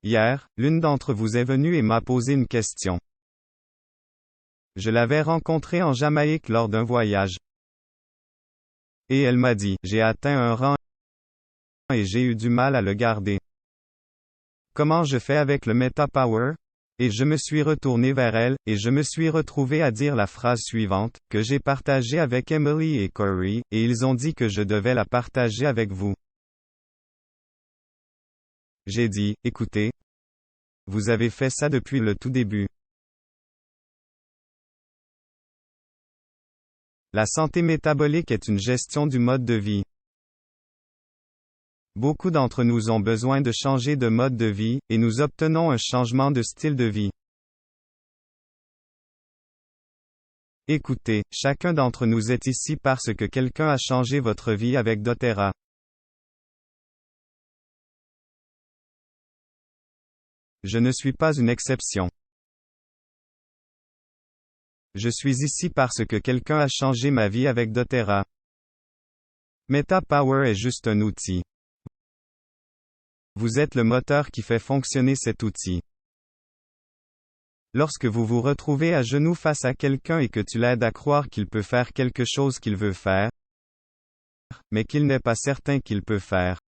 Hier, l'une d'entre vous est venue et m'a posé une question. Je l'avais rencontrée en Jamaïque lors d'un voyage. Et elle m'a dit, j'ai atteint un rang et j'ai eu du mal à le garder. Comment je fais avec le Meta Power? Et je me suis retourné vers elle, et je me suis retrouvé à dire la phrase suivante, que j'ai partagée avec Emily et Corey, et ils ont dit que je devais la partager avec vous. J'ai dit, écoutez, vous avez fait ça depuis le tout début. La santé métabolique est une gestion du mode de vie. Beaucoup d'entre nous ont besoin de changer de mode de vie, et nous obtenons un changement de style de vie. Écoutez, chacun d'entre nous est ici parce que quelqu'un a changé votre vie avec doTERRA. Je ne suis pas une exception. Je suis ici parce que quelqu'un a changé ma vie avec doTERRA. Meta Power est juste un outil. Vous êtes le moteur qui fait fonctionner cet outil. Lorsque vous vous retrouvez à genoux face à quelqu'un et que tu l'aides à croire qu'il peut faire quelque chose qu'il veut faire, mais qu'il n'est pas certain qu'il peut faire,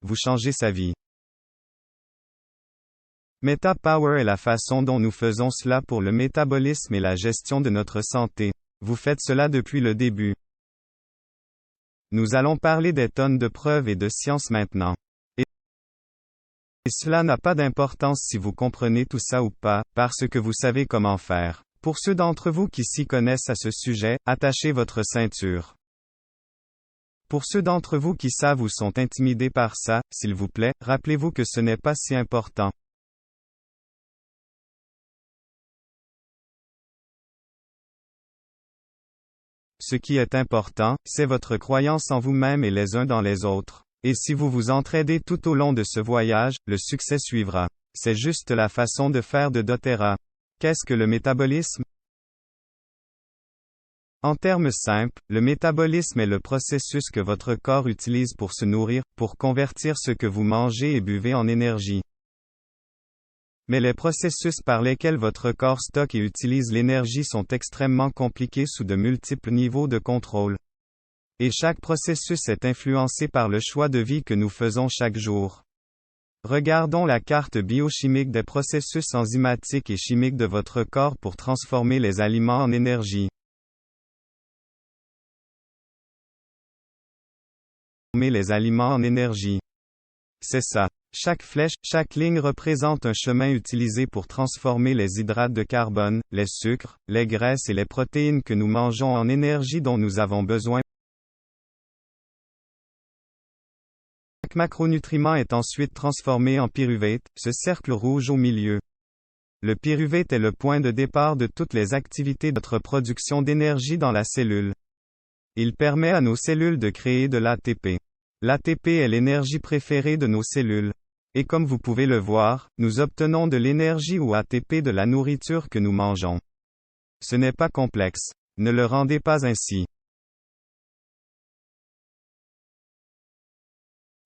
vous changez sa vie. Meta Power est la façon dont nous faisons cela pour le métabolisme et la gestion de notre santé. Vous faites cela depuis le début. Nous allons parler des tonnes de preuves et de science maintenant. Et cela n'a pas d'importance si vous comprenez tout ça ou pas, parce que vous savez comment faire. Pour ceux d'entre vous qui s'y connaissent à ce sujet, attachez votre ceinture. Pour ceux d'entre vous qui savent ou sont intimidés par ça, s'il vous plaît, rappelez-vous que ce n'est pas si important. Ce qui est important, c'est votre croyance en vous-même et les uns dans les autres. Et si vous vous entraidez tout au long de ce voyage, le succès suivra. C'est juste la façon de faire de doTERRA. Qu'est-ce que le métabolisme? En termes simples, le métabolisme est le processus que votre corps utilise pour se nourrir, pour convertir ce que vous mangez et buvez en énergie. Mais les processus par lesquels votre corps stocke et utilise l'énergie sont extrêmement compliqués sous de multiples niveaux de contrôle. Et chaque processus est influencé par le choix de vie que nous faisons chaque jour. Regardons la carte biochimique des processus enzymatiques et chimiques de votre corps pour transformer les aliments en énergie. Les aliments en énergie. C'est ça. Chaque flèche, chaque ligne représente un chemin utilisé pour transformer les hydrates de carbone, les sucres, les graisses et les protéines que nous mangeons en énergie dont nous avons besoin. Chaque macronutriment est ensuite transformé en pyruvate, ce cercle rouge au milieu. Le pyruvate est le point de départ de toutes les activités de notre production d'énergie dans la cellule. Il permet à nos cellules de créer de l'ATP. L'ATP est l'énergie préférée de nos cellules. Et comme vous pouvez le voir, nous obtenons de l'énergie ou ATP de la nourriture que nous mangeons. Ce n'est pas complexe. Ne le rendez pas ainsi.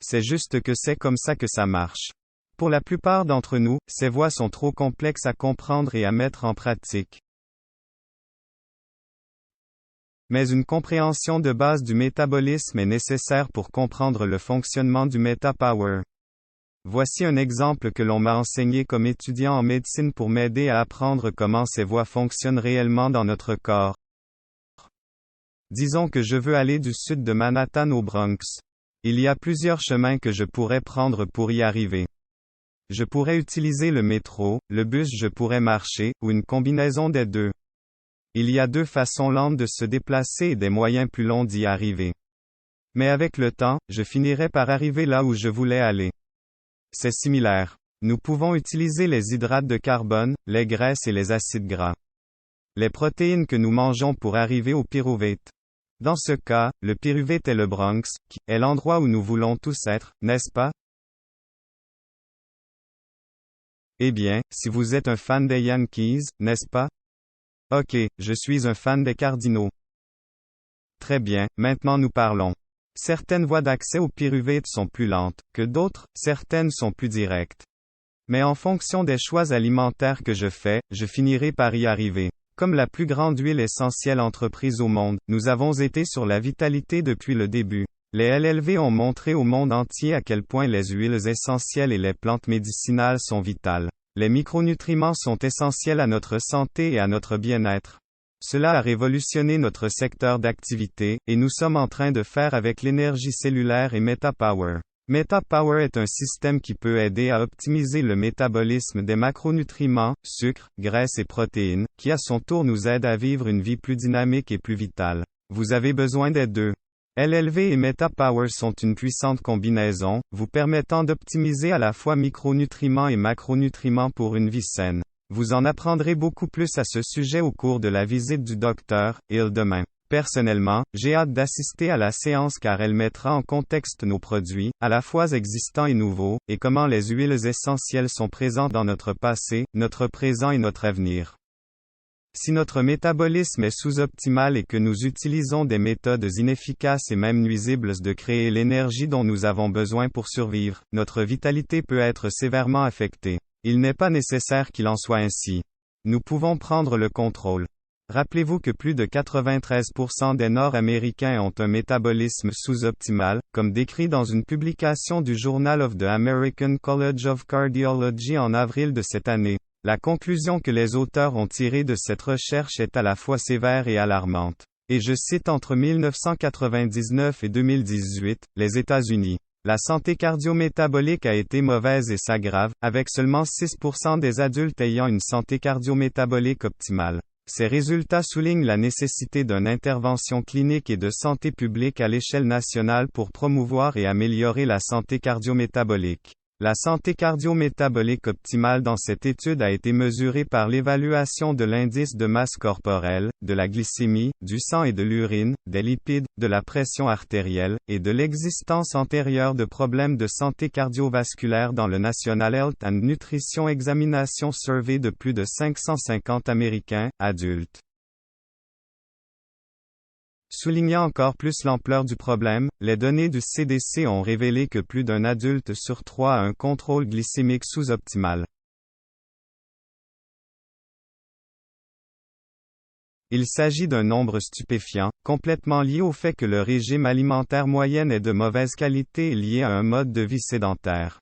C'est juste que c'est comme ça que ça marche. Pour la plupart d'entre nous, ces voies sont trop complexes à comprendre et à mettre en pratique. Mais une compréhension de base du métabolisme est nécessaire pour comprendre le fonctionnement du Meta Power. Voici un exemple que l'on m'a enseigné comme étudiant en médecine pour m'aider à apprendre comment ces voies fonctionnent réellement dans notre corps. Disons que je veux aller du sud de Manhattan au Bronx. Il y a plusieurs chemins que je pourrais prendre pour y arriver. Je pourrais utiliser le métro, le bus, je pourrais marcher, ou une combinaison des deux. Il y a deux façons lentes de se déplacer et des moyens plus longs d'y arriver. Mais avec le temps, je finirai par arriver là où je voulais aller. C'est similaire. Nous pouvons utiliser les hydrates de carbone, les graisses et les acides gras. Les protéines que nous mangeons pour arriver au pyruvate. Dans ce cas, le pyruvate est le Bronx, qui est l'endroit où nous voulons tous être, n'est-ce pas? Eh bien, si vous êtes un fan des Yankees, n'est-ce pas? Ok, je suis un fan des Cardinaux. Très bien, maintenant nous parlons. Certaines voies d'accès aux pyruvates sont plus lentes que d'autres, certaines sont plus directes. Mais en fonction des choix alimentaires que je fais, je finirai par y arriver. Comme la plus grande huile essentielle entreprise au monde, nous avons été sur la vitalité depuis le début. Les LLV ont montré au monde entier à quel point les huiles essentielles et les plantes médicinales sont vitales. Les micronutriments sont essentiels à notre santé et à notre bien-être. Cela a révolutionné notre secteur d'activité, et nous sommes en train de faire avec l'énergie cellulaire et MetaPower. MetaPower est un système qui peut aider à optimiser le métabolisme des macronutriments, sucres, graisses et protéines, qui à son tour nous aide à vivre une vie plus dynamique et plus vitale. Vous avez besoin des deux. LLV et MetaPower sont une puissante combinaison, vous permettant d'optimiser à la fois micronutriments et macronutriments pour une vie saine. Vous en apprendrez beaucoup plus à ce sujet au cours de la visite du Dr. Hill demain. Personnellement, j'ai hâte d'assister à la séance car elle mettra en contexte nos produits, à la fois existants et nouveaux, et comment les huiles essentielles sont présentes dans notre passé, notre présent et notre avenir. Si notre métabolisme est sous-optimal et que nous utilisons des méthodes inefficaces et même nuisibles de créer l'énergie dont nous avons besoin pour survivre, notre vitalité peut être sévèrement affectée. Il n'est pas nécessaire qu'il en soit ainsi. Nous pouvons prendre le contrôle. Rappelez-vous que plus de 93% des Nord-Américains ont un métabolisme sous-optimal, comme décrit dans une publication du Journal of the American College of Cardiology en avril de cette année. La conclusion que les auteurs ont tirée de cette recherche est à la fois sévère et alarmante. Et je cite entre 1999 et 2018, les États-Unis. La santé cardio-métabolique a été mauvaise et s'aggrave, avec seulement 6% des adultes ayant une santé cardio-métabolique optimale. Ces résultats soulignent la nécessité d'une intervention clinique et de santé publique à l'échelle nationale pour promouvoir et améliorer la santé cardio-métabolique. La santé cardio-métabolique optimale dans cette étude a été mesurée par l'évaluation de l'indice de masse corporelle, de la glycémie, du sang et de l'urine, des lipides, de la pression artérielle, et de l'existence antérieure de problèmes de santé cardiovasculaire dans le National Health and Nutrition Examination Survey de plus de 550 Américains, adultes. Soulignant encore plus l'ampleur du problème, les données du CDC ont révélé que plus d'un adulte sur 3 a un contrôle glycémique sous-optimal. Il s'agit d'un nombre stupéfiant, complètement lié au fait que le régime alimentaire moyen est de mauvaise qualité et lié à un mode de vie sédentaire.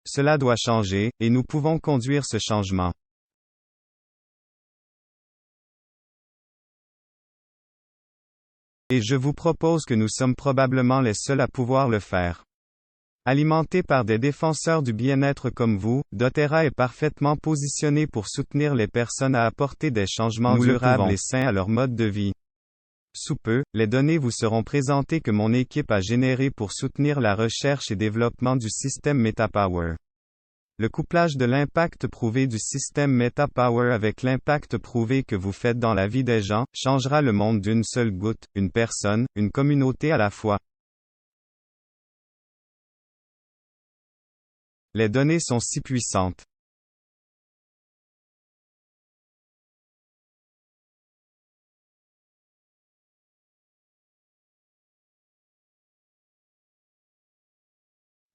Cela doit changer, et nous pouvons conduire ce changement. Et je vous propose que nous sommes probablement les seuls à pouvoir le faire. Alimenté par des défenseurs du bien-être comme vous, doTERRA est parfaitement positionné pour soutenir les personnes à apporter des changements durables et sains à leur mode de vie. Sous peu, les données vous seront présentées que mon équipe a générées pour soutenir la recherche et développement du système MetaPower. Le couplage de l'impact prouvé du système MetaPower avec l'impact prouvé que vous faites dans la vie des gens, changera le monde d'une seule goutte, une personne, une communauté à la fois. Les données sont si puissantes.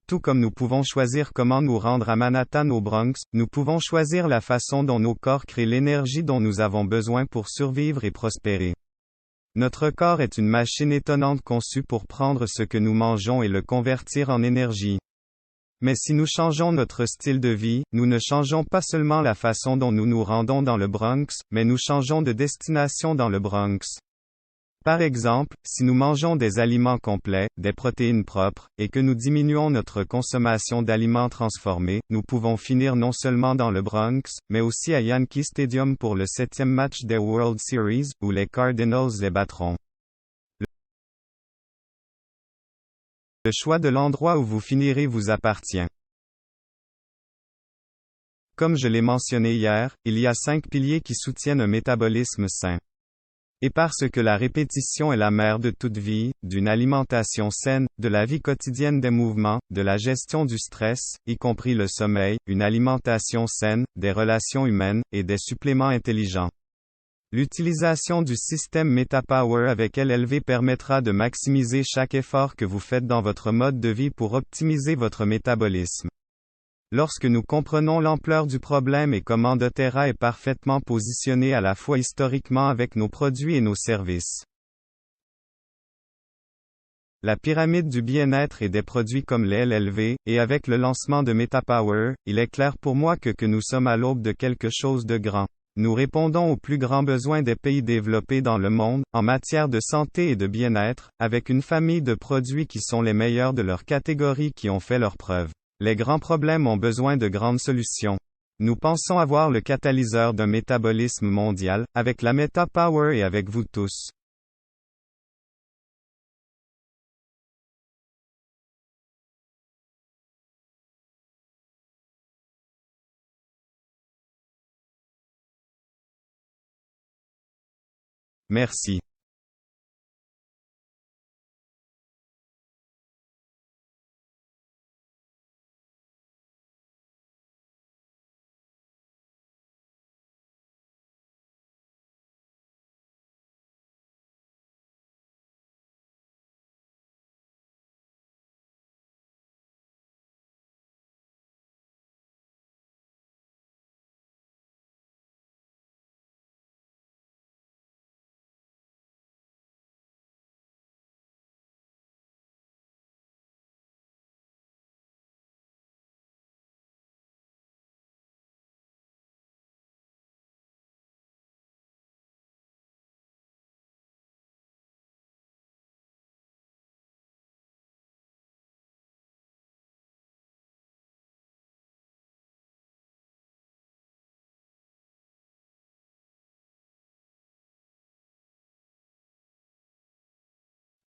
Tout comme nous pouvons choisir comment nous rendre à Manhattan au Bronx, nous pouvons choisir la façon dont nos corps créent l'énergie dont nous avons besoin pour survivre et prospérer. Notre corps est une machine étonnante conçue pour prendre ce que nous mangeons et le convertir en énergie. Mais si nous changeons notre style de vie, nous ne changeons pas seulement la façon dont nous nous rendons dans le Bronx, mais nous changeons de destination dans le Bronx. Par exemple, si nous mangeons des aliments complets, des protéines propres, et que nous diminuons notre consommation d'aliments transformés, nous pouvons finir non seulement dans le Bronx, mais aussi à Yankee Stadium pour le 7e match des World Series, où les Cardinals les battront. Le choix de l'endroit où vous finirez vous appartient. Comme je l'ai mentionné hier, il y a 5 piliers qui soutiennent un métabolisme sain. Et parce que la répétition est la mère de toute vie, d'une alimentation saine, de la vie quotidienne des mouvements, de la gestion du stress, y compris le sommeil, une alimentation saine, des relations humaines, et des suppléments intelligents. L'utilisation du système MetaPower avec LLV permettra de maximiser chaque effort que vous faites dans votre mode de vie pour optimiser votre métabolisme. Lorsque nous comprenons l'ampleur du problème et comment doTERRA est parfaitement positionné à la fois historiquement avec nos produits et nos services. La pyramide du bien-être et des produits comme les LLV, et avec le lancement de MetaPower, il est clair pour moi que nous sommes à l'aube de quelque chose de grand. Nous répondons aux plus grands besoins des pays développés dans le monde, en matière de santé et de bien-être, avec une famille de produits qui sont les meilleurs de leur catégorie qui ont fait leurs preuves. Les grands problèmes ont besoin de grandes solutions. Nous pensons avoir le catalyseur d'un métabolisme mondial, avec la MetaPower et avec vous tous. Merci.